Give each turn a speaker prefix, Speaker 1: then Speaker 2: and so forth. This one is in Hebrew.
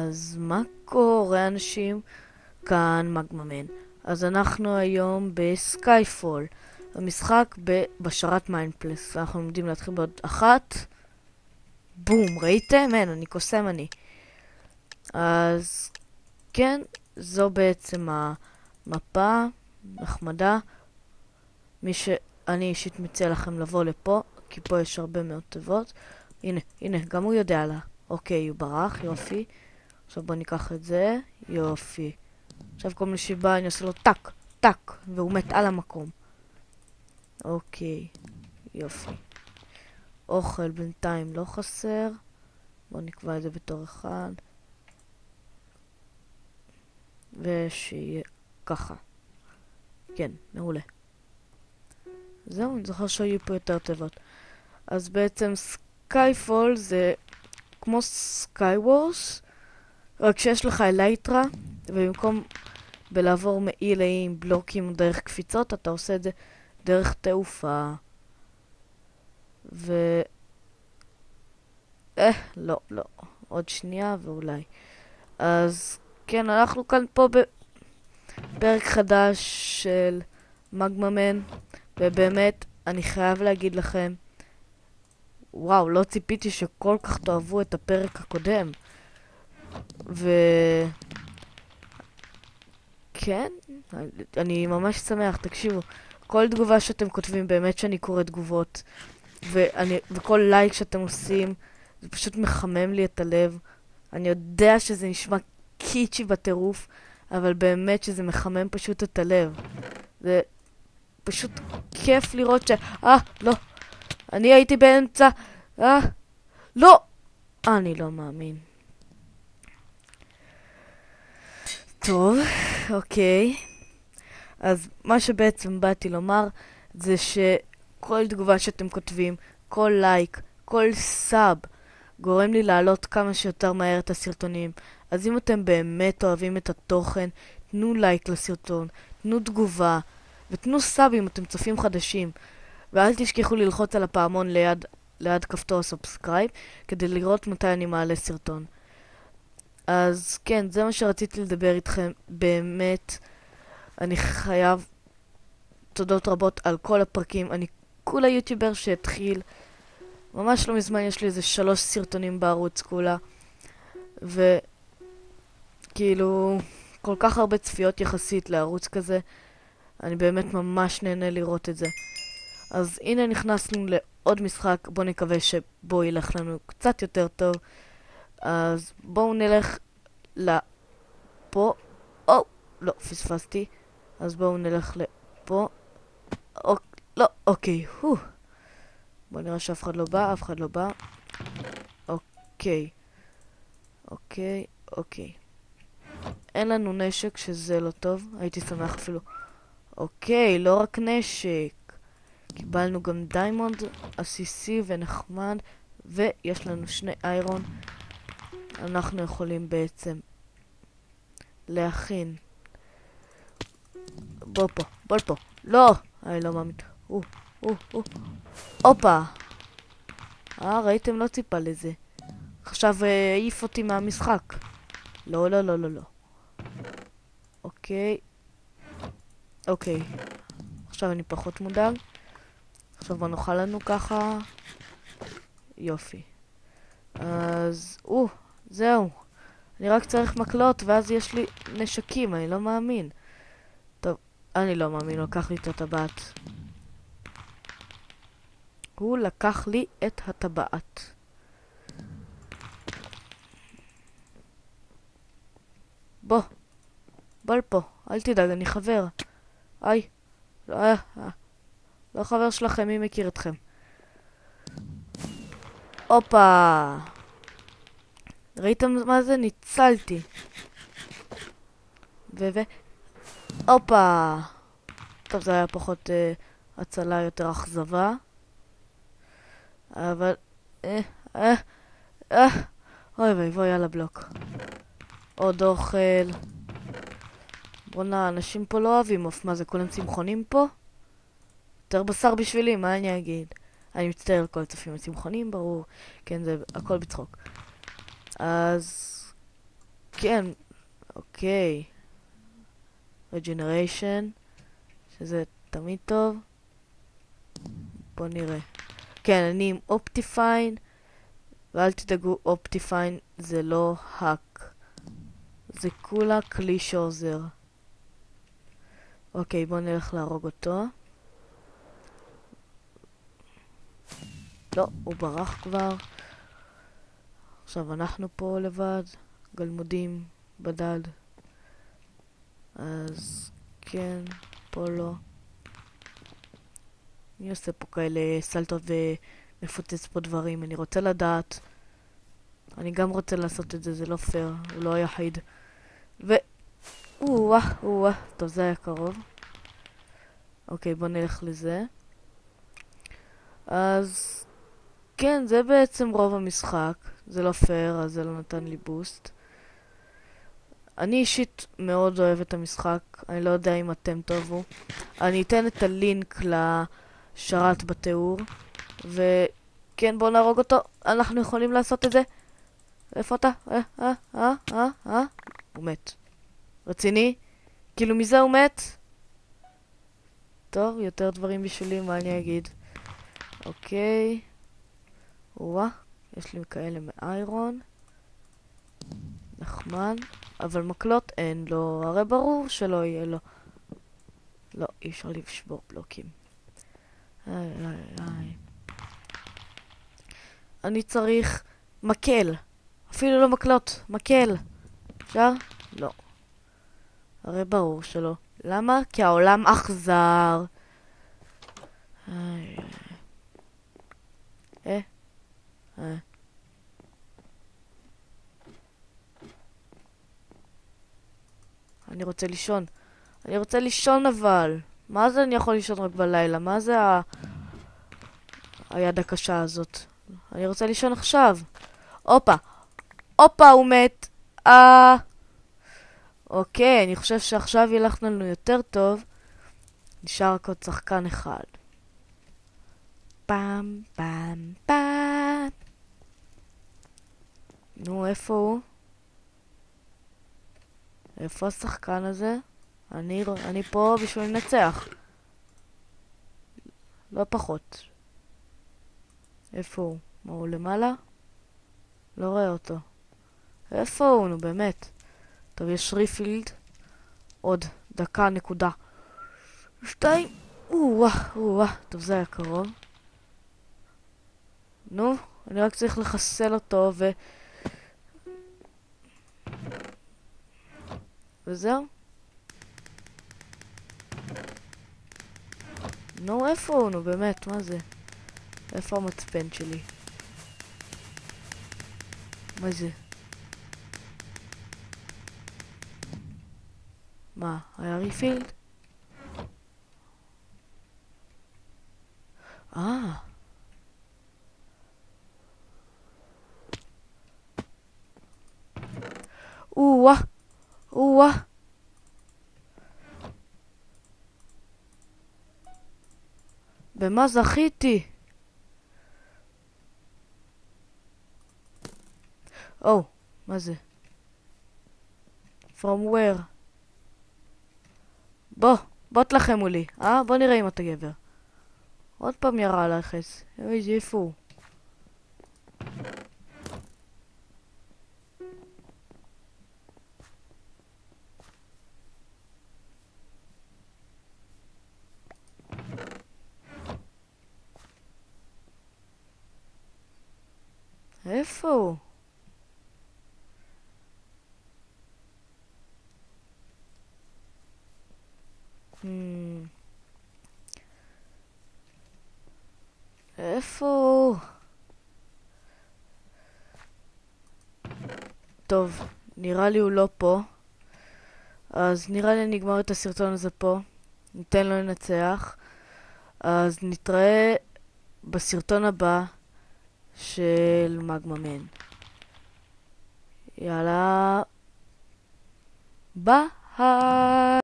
Speaker 1: אז מה קורה אנשים? כאן מגממן. אז אנחנו היום בסקייפול, המשחק בשרת מיינדפלס. אנחנו עומדים להתחיל בעוד אחת. בום, ראיתם? אין, אני קוסם אני. אז כן, זו בעצם המפה, נחמדה. אני אישית מציע לכם לבוא לפה, כי פה יש הרבה מאוד טובות. הנה, גם הוא יודע לה. אוקיי, הוא ברח, יופי. עכשיו בוא ניקח את זה, יופי. עכשיו כל מי שבא אני עושה לו טק, טק, והוא מת על המקום. אוקיי, יופי. אוכל בינתיים לא חסר. בוא נקבע את זה בתור אחד. ושיהיה ככה. כן, מעולה. זהו, אני זוכר שהיו פה יותר טובות. אז בעצם סקייפול זה כמו סקייוורס, רק שיש לך אלייטרה, ובמקום בלעבור מאי לאי עם בלוקים דרך קפיצות, אתה עושה את זה דרך תעופה. לא. עוד שנייה ואולי. אז כן, אנחנו כאן פה בפרק חדש של מגממן, ובאמת, אני חייב להגיד לכם, וואו, לא ציפיתי שכל כך תאהבו את הפרק הקודם. כן, אני ממש שמח, תקשיבו. כל תגובה שאתם כותבים, באמת שאני קורא תגובות. וכל לייק שאתם עושים, זה פשוט מחמם לי את הלב. אני יודע שזה נשמע קיצ'י בטירוף, אבל באמת שזה מחמם פשוט את הלב. זה פשוט כיף לראות לא. אני הייתי באמצע. לא. אני לא מאמין. טוב, אוקיי. אז מה שבעצם באתי לומר זה שכל תגובה שאתם כותבים, כל לייק, כל סאב, גורם לי לעלות כמה שיותר מהר את הסרטונים. אז אם אתם באמת אוהבים את התוכן, תנו לייק לסרטון, תנו תגובה, ותנו סאב אם אתם צופים חדשים. ואל תשכחו ללחוץ על הפעמון ליד כפתור סאבסקרייב, כדי לראות מתי אני מעלה סרטון. אז כן, זה מה שרציתי לדבר איתכם. באמת, אני חייב תודות רבות על כל הפרקים. אני כולה יוטיובר שהתחיל. ממש לא מזמן יש לי איזה 3 סרטונים בערוץ כולה. וכאילו, כל כך הרבה צפיות יחסית לערוץ כזה. אני באמת ממש נהנה לראות את זה. אז הנה נכנסנו לעוד משחק. בואו נקווה שבו ילך לנו קצת יותר טוב. אז בואו נלך לפה. לא, פספסתי. אז בואו נלך לפה. לא, אוקיי. בואו נראה שאף אחד לא בא. אוקיי. אין לנו נשק, שזה לא טוב. הייתי שמח אפילו. אוקיי, לא רק נשק. קיבלנו גם דיימונד, עסיסי ונחמד. ויש לנו 2 איירון. אנחנו יכולים בעצם להכין. בוא פה. לא! אני לא מאמין. הופה! ראיתם? לא ציפה לזה. עכשיו העיף אותי מהמשחק. לא. אוקיי. עכשיו אני פחות מודאג. עכשיו בוא נאכל לנו ככה. יופי. אז זהו. אני רק צריך מקלות ואז יש לי נשקים. אני לא מאמין. טוב, אני לא מאמין. הוא לקח לי את הטבעת. הוא לקח לי את הטבעת. בוא לפה. אל תדאג, אני חבר. לא חבר שלכם, מי מכיר אתכם? הופה! ראיתם מה זה? ניצלתי. הופה! טוב, זה היה פחות הצלה, יותר אכזבה. אבל אוי בואי על הבלוק. עוד אוכל. בוא'נה, אנשים פה לא אוהבים עוף. מה זה, כולם צמחונים פה? יותר בשר בשבילי, מה אני אגיד? אני מצטער על כל הצופים הצמחונים, ברור. כן, זה הכל בצחוק. אז כן, אוקיי. Regeneration, שזה תמיד טוב. בוא נראה. כן, אני עם אופטיפיין, ואל תדאגו, אופטיפיין זה לא האק. זה כולה כלי שעוזר. אוקיי, בוא נלך להרוג אותו. לא, הוא ברח כבר. עכשיו אנחנו פה לבד, גלמודים, בדד. אז כן, פה לא. אני עושה פה כאלה סלטות ומפוצץ פה דברים, אני רוצה לדעת. אני גם רוצה לעשות את זה, זה לא פייר, הוא לא היחיד. וואה, טוב, זה היה קרוב. אוקיי, בוא נלך לזה. אז כן, זה בעצם רוב המשחק. זה לא פייר, אז זה לא נתן לי בוסט. אני אישית מאוד אוהב את המשחק, אני לא יודע אם אתם תאהבו. אני אתן את הלינק לשרת בתיאור. וכן, בואו נהרוג אותו. אנחנו יכולים לעשות את זה. איפה אתה? הוא מת. רציני? כאילו מזה הוא מת? טוב, יותר דברים בשבילי, מה אני אגיד? אוקיי. וואה, יש לי כאלה מאיירון. נחמד. אבל מקלות אין לו, הרי ברור שלא יהיה לו. לא, אי אפשר לשבור בלוקים. איי. אני צריך מקל. אפילו לא מקלות, מקל. אפשר? לא. הרי ברור שלא. למה? כי העולם אכזר. אני רוצה לישון. אני רוצה לישון אבל. מה זה אני יכול לישון רק בלילה? מה זה היד הקשה הזאת? אני רוצה לישון עכשיו. הופה, הוא מת. אוקיי, אני חושב שעכשיו ילך לנו יותר טוב. נשאר רק עוד שחקן אחד. פעם. נו, איפה הוא? איפה השחקן הזה? אני פה בשביל לנצח. לא פחות. איפה הוא? מה, הוא למעלה? לא רואה אותו. איפה הוא? נו, באמת. טוב, יש ריפילד. עוד דקה, נקודה. 2. טוב, זה היה קרוב. נו, אני רק צריך לחסל אותו וזהו. נו, איפה הוא? נו, באמת, מה זה? איפה המצפן שלי? מה זה? מה, היה ריפילד? או-אה. במה זכיתי? מה זה? From where? בוא תלחם מולי, בוא נראה אם אתה גבר. עוד פעם ירה על החץ. איפה הוא? איפה הוא? איפה הוא? טוב, נראה לי הוא לא פה. אז נראה לי נגמר את הסרטון הזה פה. ניתן לו לנצח. אז נתראה בסרטון הבא של מגמה-מן. יאללה. ביי.